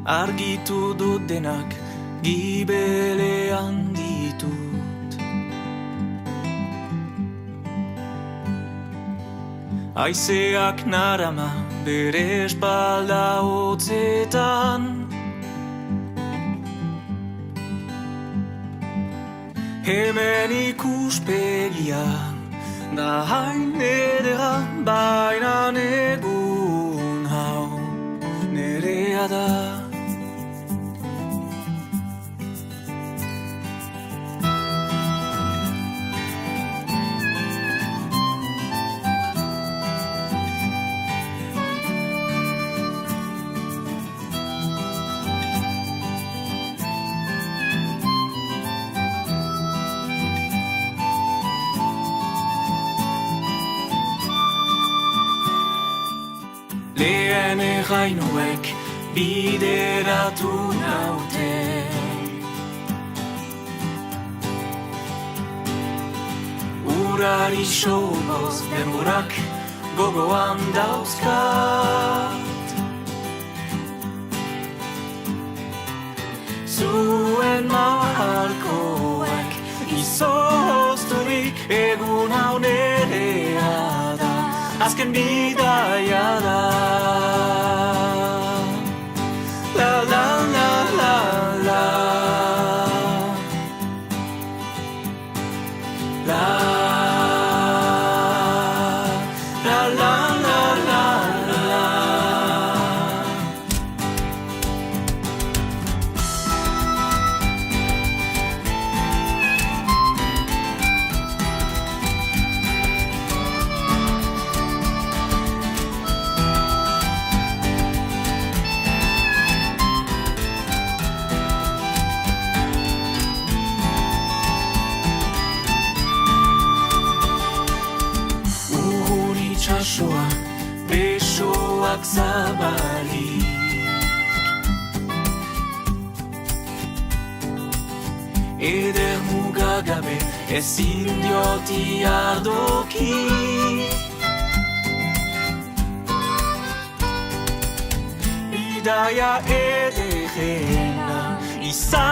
argitu dut denak gibelean ditut. Haizeak narama bere espalda hotzetan, hemen ikuspegia da hain edera, baina egun hau nerea da. Lehen errainuek bideratu naute, urari soboz denborak gogoan dauzkat. Zuen mahalkoek izozturik egun hau nerea da, azken bidaia da. La la la la la la la la la la la. Itxasoa, besoak zabalik, eder mugagabe ezin dioti ardoki. Bidaia ederena izan